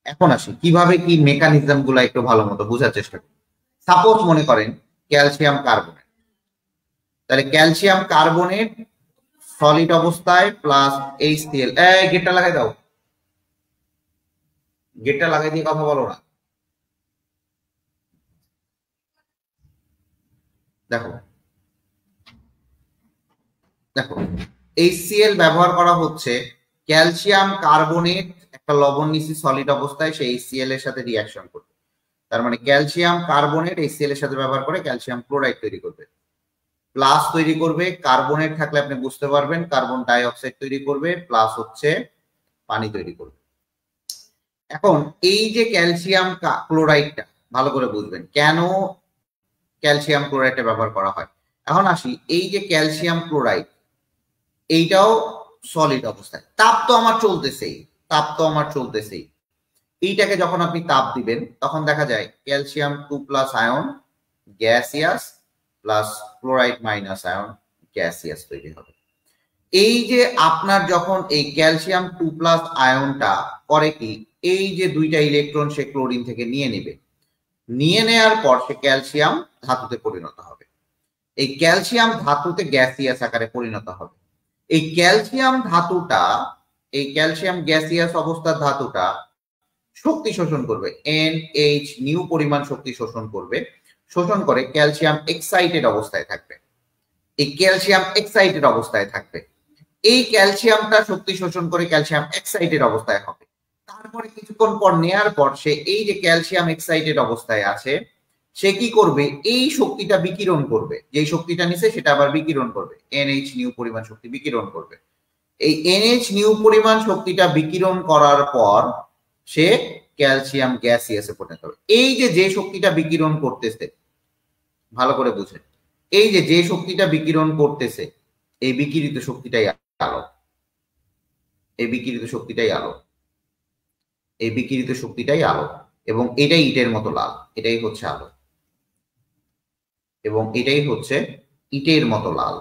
[SPEAKER 1] এখন আসি কিভাবে কি মেকানিজম গুলা একটু ভালো মতো বোঝার চেষ্টা করি। সাপোজ মনে করেন ক্যালসিয়াম কার্বনেট, তাহলে ক্যালসিয়াম কার্বনেট সলিড অবস্থায় প্লাস HCl। গেটটা লাগাই দাও, গেটটা লাগাই দিয়ে কথা বলো না। দেখো দেখো HCl ব্যবহার করা হচ্ছে, ক্যালসিয়াম কার্বনেট একটা লবণ নিচে সলিড অবস্থায়, সেই HCl এর সাথে রিঅ্যাকশন করবে। তার মানে ক্যালসিয়াম কার্বনেট HCl এর সাথে ব্যবহার করে ক্যালসিয়াম ক্লোরাইড তৈরি করবে, প্লাস তৈরি করবে। কার্বনেট থাকলে আপনি বুঝতে পারবেন, কার্বন ডাই অক্সাইড তৈরি করবে, প্লাস হচ্ছে পানি তৈরি করবে। এখন এই যে ক্যালসিয়াম ক্লোরাইডটা, ভালো করে বুঝবেন কেন ক্যালসিয়াম ক্লোরাইডটা ব্যবহার করা হয়। এখন আসি, এই যে ক্যালসিয়াম ক্লোরাইড এইটাও সলিড অবস্থায়, তাপ তো আমার চলতেছেই, তাপ তো আমার চলতেছেই। এইটাকে যখন আপনি তাপ দিবেন তখন দেখা যায় calcium 2+ ion gaseous plus chloride minus ion gaseous তৈরি হবে। এই যে আপনার যখন এই ক্যালসিয়াম 2+ আয়নটা করে কি, এই যে দুইটা ইলেকট্রন সে ক্লোরিন থেকে নিয়ে নেবে, নিয়ে নেওয়ার পর সে ক্যালসিয়াম ধাতুতে পরিণত হবে। এই ক্যালসিয়াম ধাতুতে গ্যাসিয়াস আকারে পরিণত হবে। এই ক্যালসিয়াম ধাতুটা, এই ক্যালসিয়াম গ্যাসিয়াস অবস্থার ধাতুটা শক্তি শোষণ করবে, NH নিউ পরিমাণ শক্তি শোষণ করবে, শোষণ করে ক্যালসিয়াম এক্সাইটেড অবস্থায় থাকবে। এই ক্যালসিয়াম এক্সাইটেড অবস্থায় থাকবে, এই ক্যালসিয়ামটা শক্তি শোষণ করে ক্যালসিয়াম এক্সাইটেড অবস্থায় হবে। তারপরে কিছুক্ষণ পর নেয়ার পর সে এই যে ক্যালসিয়াম এক্সাইটেড অবস্থায় আছে, সে কি করবে, এই শক্তিটা বিকিরণ করবে, যে শক্তিটা নিছে সেটা আবার বিকিরণ করবে, NH নিউ পরিমাণ শক্তি বিকিরণ করবে। এই NH নিউ পরিমাণ শক্তিটা বিকিরণ করার পর সে ক্যালসিয়াম গ্যাসিয়াসে পরিণত হবে। এই যে শক্তিটা বিকিরণ করতেছে, ভালো করে বুঝেন, এই যে শক্তিটা বিকিরণ করতেছে, এই বিকিরিত শক্তিটাই আলো, এই বিকিরিত শক্তিটাই আলো, এই বিকিরিত শক্তিটাই আলো। এবং এটাই ইটের মতো লাল, এটাই হচ্ছে আলো, এবং এটাই হচ্ছে ইটের মতো লাল।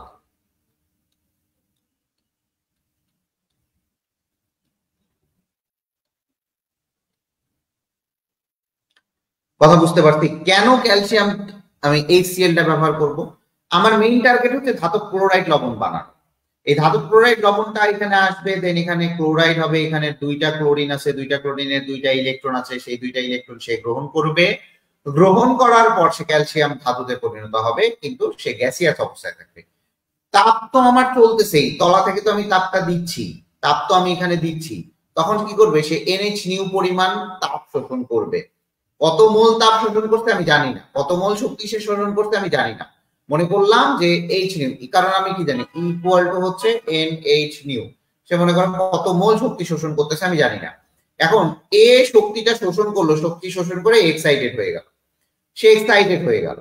[SPEAKER 1] কথা বুঝতে পারছি কেন ক্যালসিয়াম আমি HCl-টা ব্যবহার করব। আমার মেইন টার্গেট হচ্ছে ধাতব ক্লোরাইড লবণ বানানো। এই ধাতব ক্লোরাইড লবণটা এখানে আসবে, দেন এখানে ক্লোরাইড হবে, এখানে দুইটা ক্লোরিন আছে, দুইটা ক্লোরিনের দুইটা ইলেকট্রন আছে, সেই দুইটা ইলেকট্রন সে গ্রহণ করবে, গ্রহণ করার পর সে ক্যালসিয়াম ধাতুতে পরিণত হবে, কিন্তু সে গ্যাসিয়াস অবস্থায় থাকবে। তাপ তো আমার চলতেছেই, তলা থেকে তো আমি তাপটা দিচ্ছি, তাপ তো আমি এখানে দিচ্ছি, তখন কি করবে, সে NH নিউ পরিমাণ তাপ শোষণ করবে। কত মোল তাপ শোষণ করতে আমি জানি না, কত মোল শক্তি সে শোষণ করতে আমি জানি না, মনে করলাম যে H নিউ, কারণ আমি কি জানি ইকুয়াল টু হচ্ছে NH নিউ, সে মনে করেন কত মোল শক্তি শোষণ করতেছে আমি জানি না। এখন এ শক্তিটা শোষণ করলো, শক্তি শোষণ করে এক্সাইটেড হয়ে গেল, সে এক্সাইটেড হয়ে গেল,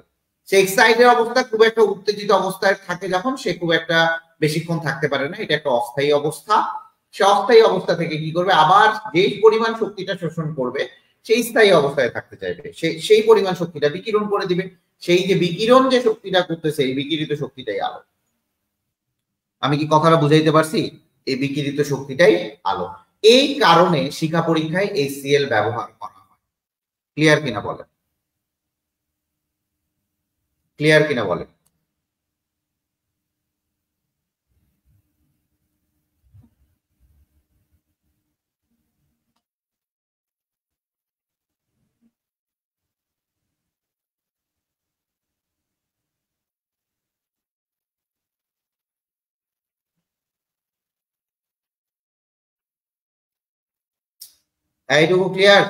[SPEAKER 1] সে এক্সাইটেড অবস্থা খুব একটা উত্তেজিত অবস্থায় থাকে, যখন সে খুব একটা বেশিক্ষণ থাকতে পারে না, এটা একটা অস্থায়ী অবস্থা। সে অস্থায়ী অবস্থা থেকে কি করবে, আবার যে পরিমাণ শক্তিটা শোষণ করবে সেই স্থায়ী অবস্থায় থাকতে চাইবে, সেই পরিমাণ শক্তিটা বিকিরণ করে দিবে। সেই যে বিকিরণ যে শক্তিটা করতেছে, এই বিকিরিত শক্তিটাই আলো। আমি কি কথাটা বুঝাইতে পারছি? এই বিকিরিত শক্তিটাই আলো। এই কারণে শিক্ষা পরীক্ষায় HCl ব্যবহার করা হয়। ক্লিয়ার কিনা বলেন, ক্লিয়ার কিনা বলেন। এইটুকু ক্লিয়ার?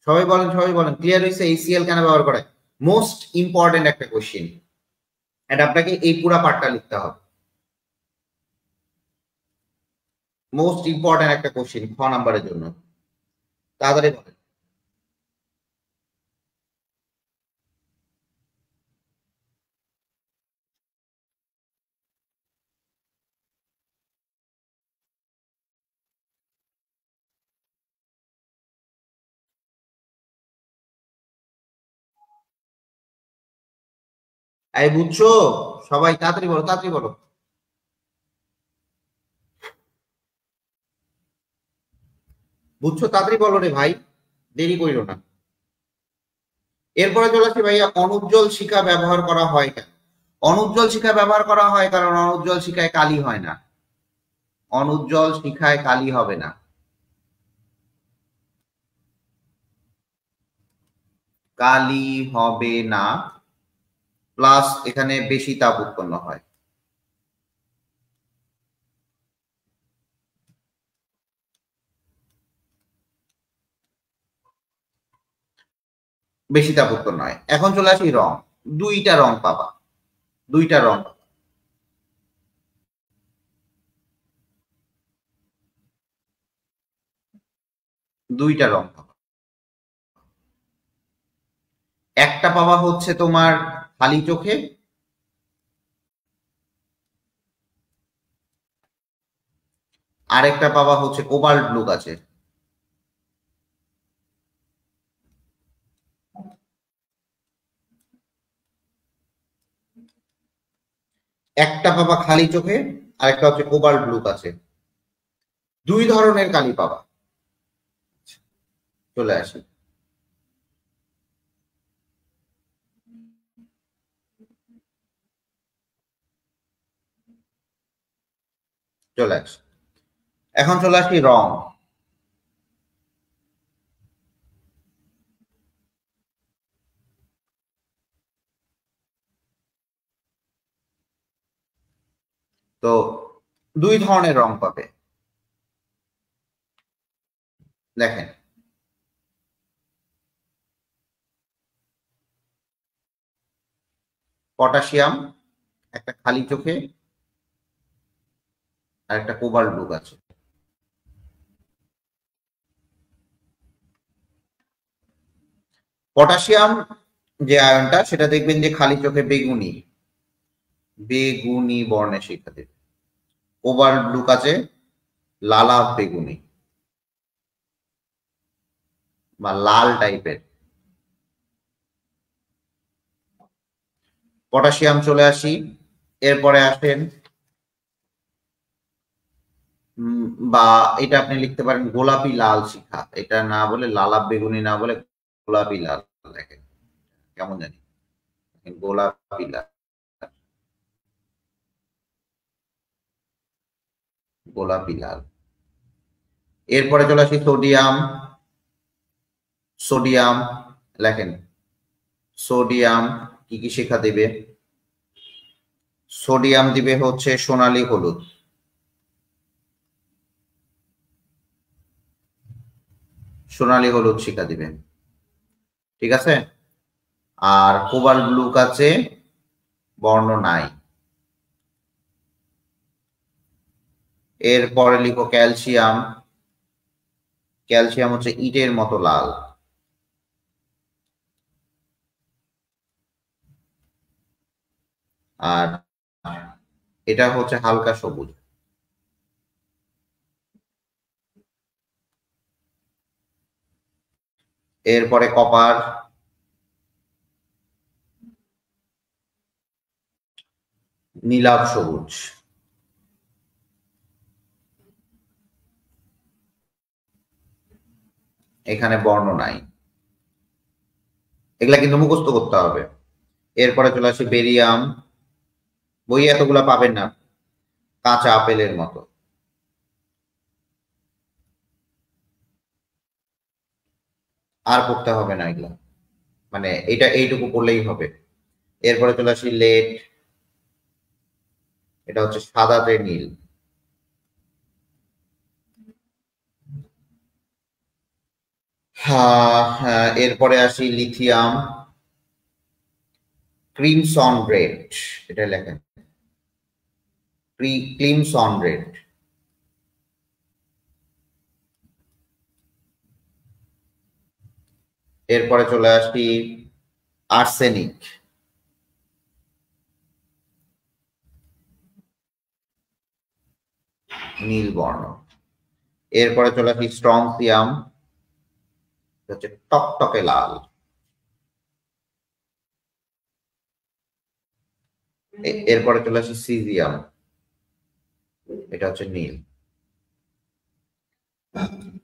[SPEAKER 1] সবাই বলেন, সবাই বলেন ক্লিয়ার হয়েছে HCl কেন ব্যবহার করে? মোস্ট ইম্পর্টেন্ট একটা কোশ্চেন, এটা আপনাকে এই পুরো পার্টটা লিখতে হবে। মোস্ট ইম্পর্টেন্ট একটা কোশ্চেন 6 নাম্বারের জন্য, তাড়াতাড়ি বলেন। এই বুঝছো? সবাই তাড়াতাড়ি বলো, তাড়াতাড়ি বলো। বুঝছো? তাড়াতাড়ি বলো রে ভাই, দেরি করিও না। এরপরে চলে আসি ভাইয়া, অনুজ্জ্বল শিখা ব্যবহার করা হয় কেন? অনুজ্জ্বল শিখা ব্যবহার করা হয় কারণ অনুজ্জ্বল শিখায় কালি হয় না, অনুজ্জ্বল শিখায় কালি হবে না, কালি হবে না, প্লাস এখানে বেশি তাপ উৎপন্ন হয়। বেশি তাপ উৎপন্ন হয়। এখন চলে আসি রং, দুইটা রং পাবা, দুইটা রং, দুইটা রং পাবা। একটা পাবা হচ্ছে তোমার খালি চোখে, আরেকটা পাবা হচ্ছে কোবাল্ট ব্লু কাচে। একটা পাবা খালি চোখে, আরেকটা হচ্ছে কোবাল্ট ব্লু কাচে। দুই ধরনের কালি পাবা। চলে আসি, চলে আসি। এখন চলে আসি রং। তো দুই ধরনের রং পাবে। দেখেন, পটাশিয়াম একটা খালি চোখে, আর একটা কোবাল্ট ব্লু আছে। পটাশিয়াম যে আয়নটা, সেটা দেখবেন যে খালি চোখে বেগুনি, বেগুনি বর্ণে শিখা দেবে। কোবাল্ট ব্লু কাচে লালাভ বেগুনি বা লাল টাইপের। পটাশিয়াম চলে আসি, এরপরে আসেন বা এটা আপনি লিখতে পারেন গোলাপি লাল শিখা, এটা না বলে লালাভ বেগুনি না বলে গোলাপি লাল। দেখেন কেমন জানি, গোলাপি লাল, গোলাপি লাল। এরপরে চলে আসি সোডিয়াম। সোডিয়াম লেখেন, সোডিয়াম কি কি শিখা দিবে? সোডিয়াম দিবে হচ্ছে সোনালী হলুদ, সোনালী হলুদ শিখা দিবে। ঠিক আছে। আর কোবাল্ট ব্লু কাচে বর্ণ নাই। এরপরে লিখো ক্যালসিয়াম। ক্যালসিয়াম হচ্ছে ইটের মতো লাল। আর এটা হচ্ছে হালকা সবুজ। এরপরে কপার, নীলাভ সবুজ। এখানে বর্ণ নাই, এগুলা কিন্তু মুখস্থ করতে হবে। এরপরে চলে আসে বেরিয়াম। বই এতগুলা পাবেন না, কাঁচা আপেলের মতো। আর পড়তে হবে না এগুলা, মানে এটা এইটুকু পড়লেই হবে। এরপরে চলে আসি লেড। এটা হচ্ছে সাদাতে নীল। হ্যাঁ হ্যাঁ, এরপরে আসি লিথিয়াম, ক্রিমসন রেড। এটা লেখেন ক্রিমসন রেড। এরপরে চলে আসি আর্সেনিক, নীল বর্ণ। এরপরে চলে আসি স্ট্রংসিয়াম, হচ্ছে টকটকে লাল। এরপরে চলে আসি সিজিয়াম, এটা হচ্ছে নীল।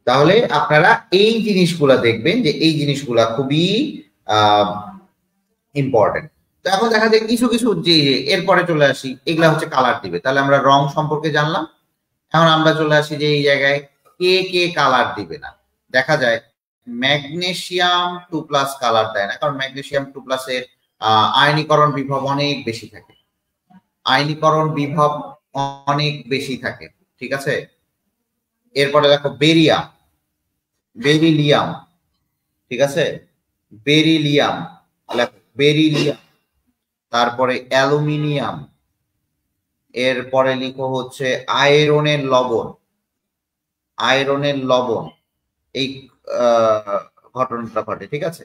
[SPEAKER 1] তাহলে আপনারা এই জিনিসগুলা দেখবেন যে এই জিনিসগুলা খুবই ইম্পর্টেন্ট। তো এখন দেখা যায় কিছু কিছু যে এরপরে চলে আসি, এগুলা হচ্ছে কালার দিবে। তাহলে আমরা রং সম্পর্কে জানলাম। এখন আমরা চলে আসি যে এই জায়গায় কে কে কালার দিবে না। দেখা যায় ম্যাগনেসিয়াম 2+ কালার দেয় না, কারণ ম্যাগনেসিয়াম 2+ এর আয়নীকরণ বিভব অনেক বেশি থাকে। আয়নীকরণ বিভব অনেক বেশি থাকে। ঠিক আছে। এরপরে দেখো বেরিয়াম, বেরিলিয়াম। ঠিক আছে, বেরিলিয়াম, বেরিলিয়াম। তারপরে অ্যালুমিনিয়াম। এরপরে লিখো হচ্ছে আয়রনের লবণ, আয়রনের লবণ। এই ঘটনাটা ঘটে। ঠিক আছে।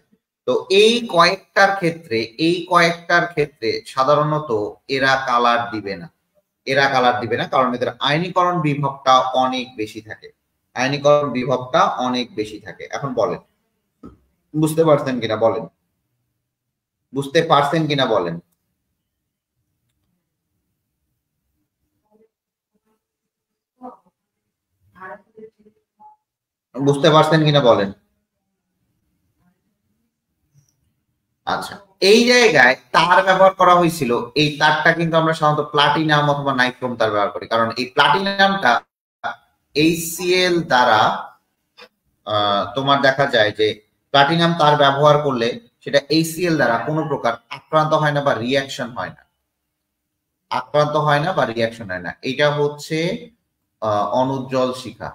[SPEAKER 1] তো এই কয়েকটার ক্ষেত্রে সাধারণত এরা কালার দিবে না, কারণ এদের আয়নীকরণ বিভবটা অনেক বেশি থাকে, এখন বলেন বুঝতে পারছেন কিনা বলেন, বুঝতে পারছেন কিনা বলেন? বুঝতে পারছেন কিনা বলেন? আচ্ছা, এই জায়গায় তার ব্যবহার করা হয়েছিল, এই তারটা কিন্তু আমরা সাধারণত প্লাটিনাম অথবা নাইট্রোম তার ব্যবহার করি, কারণ এই প্লাটিনামটা HCl দ্বারা তোমার দেখা যায় যে প্লাটিনাম তার ব্যবহার করলে সেটা HCl দ্বারা কোনো প্রকার আক্রান্ত হয় না বা রিয়াকশন হয় না, এটা হচ্ছে অনুজ্জ্বল শিখা,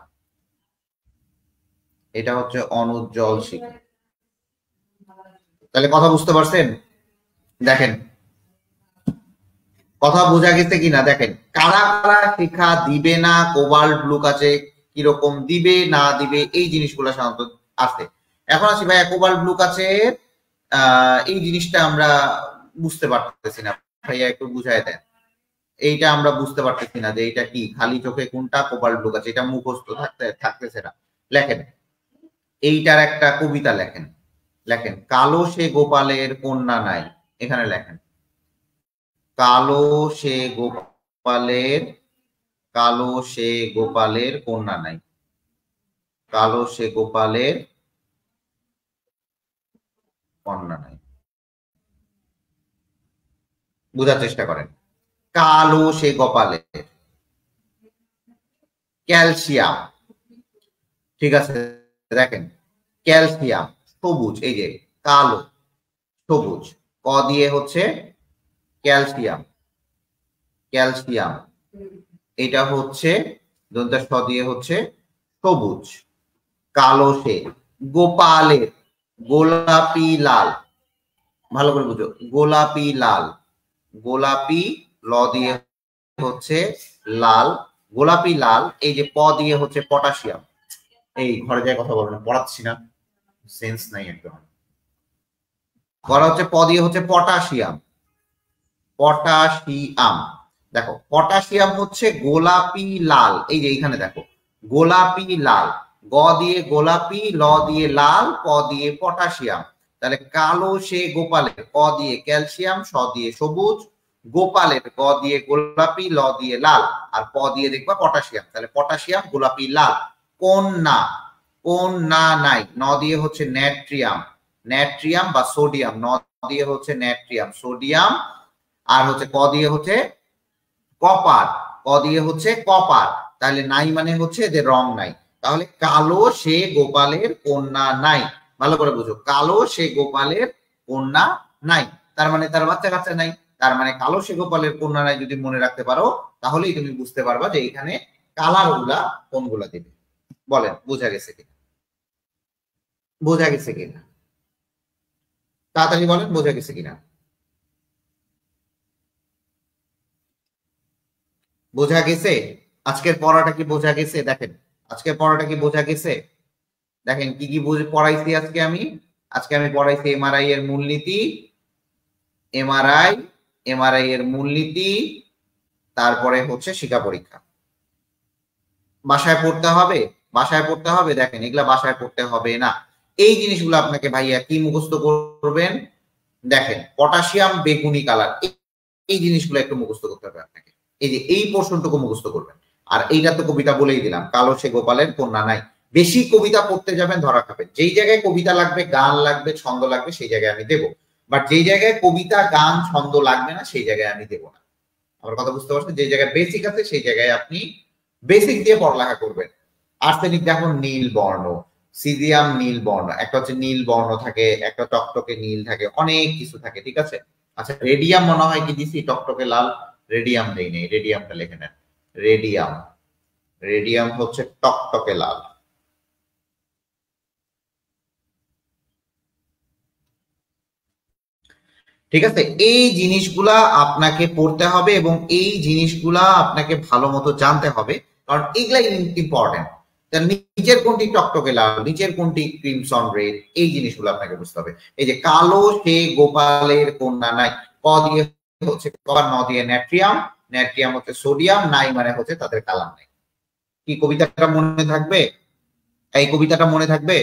[SPEAKER 1] তাহলে কথা বুঝতে পারছেন? দেখেন কথা বোঝা গেছে কিনা, দেখেন কারা কারা শিখা দিবে না, কোবাল্ট ব্লু কাচে কিরকম দিবে না দিবে এই জিনিসগুলো সাধারণত আছে। এখন আসি ভাইয়া কোবাল্ট ব্লু কাচে এই জিনিসটা আমরা বুঝতে পারতেছি না, ভাইয়া একটু বুঝাই দেন। এইটা আমরা বুঝতে পারতেছি না যে এইটা কি, খালি চোখে কোনটা কোবাল্ট ব্লু কাচে, এটা মুখস্থ থাকতেছে না। লেখেন এইটার একটা কবিতা লেখেন কালো সে গোপালের কন্যা নাই, এখানে লেখেন কালো সে গোপালের কন্যা নাই, বোঝার চেষ্টা করেন। কালো সে গোপালের, ক্যালসিয়াম, ঠিক আছে দেখেন ক্যালসিয়াম সবুজ, এই যে কালো সবুজ, ক দিয়ে হচ্ছে ক্যালসিয়াম, এটা হচ্ছে দন্তাস স দিয়ে হচ্ছে সবুজ। কালো সে গোপালের, গোলাপি লাল, ভালো করে বুঝো, গোলাপি লাল, ল দিয়ে হচ্ছে লাল, গোলাপি লাল, এই যে প দিয়ে হচ্ছে পটাশিয়াম, এই ঘরে যায় কথা বলবো না, পড়াচ্ছি না, সেন্স নাই একদম, করা হচ্ছে প দিয়ে হচ্ছে পটাশিয়াম, দেখো পটাশিয়াম হচ্ছে গোলাপি লাল, এই যে এইখানে দেখো গোলাপি লাল, গ দিয়ে গোলাপি, ল দিয়ে লাল, প দিয়ে পটাশিয়াম, তাহলে কালো সে গোপালের, ক দিয়ে ক্যালসিয়াম, স দিয়ে সবুজ, গোপালের গ দিয়ে গোলাপি, ল দিয়ে লাল, আর প দিয়ে দেখবা পটাশিয়াম, তাহলে পটাশিয়াম গোলাপি লাল। কোন না নাই, ন দিয়ে হচ্ছে ন্যাট্রিয়াম বা সোডিয়াম, ন দিয়ে হচ্ছে ন্যাট্রিয়াম সোডিয়াম, আর হচ্ছে ক দিয়ে হচ্ছে কপার, তাহলে নাই মানে হচ্ছে যে রং নাই, তাহলে কালো সে গোপালের কন্যা নাই, ভালো করে বুঝো, কালো সে গোপালের কন্যা নাই, তার মানে তার বাচ্চা কাচ্চা নাই, তার মানে কালো সে গোপালের কন্যা নাই যদি মনে রাখতে পারো তাহলেই তুমি বুঝতে পারবা যে এখানে কালার গুলা কোনগুলা দিবে। বলেন বোঝা গেছে কিনা, তাড়াতাড়ি বলেন বোঝা গেছে কিনা, বোঝা গেছে? আজকের পড়াটা কি বোঝা গেছে? দেখেন আজকের পড়াটা কি বোঝা গেছে? দেখেন কি কি পড়াইছি আজকে আমি পড়াইছি এমআরআই এর মূলনীতি, তারপরে হচ্ছে শিখা পরীক্ষা। বাসায় পড়তে হবে, দেখেন এগুলা বাসায় পড়তে হবে না, এই জিনিসগুলো আপনাকে ভাইয়া কি মুখস্থ করবেন, দেখেন পটাশিয়াম বেগুনি কালার, এই জিনিসগুলো একটু মুখস্থ করতে হবে আপনাকে, এই যে এই পোর্শনটুকু মুখস্থ করবেন। আর এইটা তো কবিতা বলেই দিলাম, কালো সে গোপালের কন্যা নাই। বেশি কবিতা পড়তে যাবেন ধরা খাবেন, যেই জায়গায় কবিতা লাগবে, গান লাগবে, ছন্দ লাগবে, সেই জায়গায় আমি দেবো, বাট যেই জায়গায় কবিতা গান ছন্দ লাগবে না সেই জায়গায় আমি দেবো না। আমার কথা বুঝতে পারছেন? যে জায়গায় বেসিক আছে সেই জায়গায় আপনি বেসিক দিয়ে পড়ালেখা করবেন। আর্সেনিক দেখুন নীল বর্ণ, সিজিয়াম নীল বর্ণ, একটা হচ্ছে নীল বর্ণ থাকে, একটা টকটকে নীল থাকে, অনেক কিছু থাকে, ঠিক আছে। আচ্ছা রেডিয়াম মনে হয় কি দিছি টকটকে লাল, রেডিয়াম দেই নেই, রেডিয়ামটা লিখে নেন, রেডিয়াম হচ্ছে টকটকে লাল। ঠিক আছে, এই জিনিসগুলা আপনাকে পড়তে হবে এবং এই জিনিসগুলা আপনাকে ভালো মতো জানতে হবে, কারণ এগুলাই ইম্পর্টেন্ট। নিচের কোনটি টকটকে লাল, নিচের কোনটি ক্রিমসন রেড, এই জিনিসগুলো আপনাকে বুঝতে হবে। এই যে কালো সে গোপালের কন্যা নাই, ক দিয়ে হচ্ছে ন দিয়ে ন্যাট্রিয়াম, ন্যাট্রিয়াম হচ্ছে সোডিয়াম, নাই মানে হচ্ছে তাদের কালার নাই। কি কবিতাটা মনে থাকবে? এই কবিতাটা মনে থাকবে?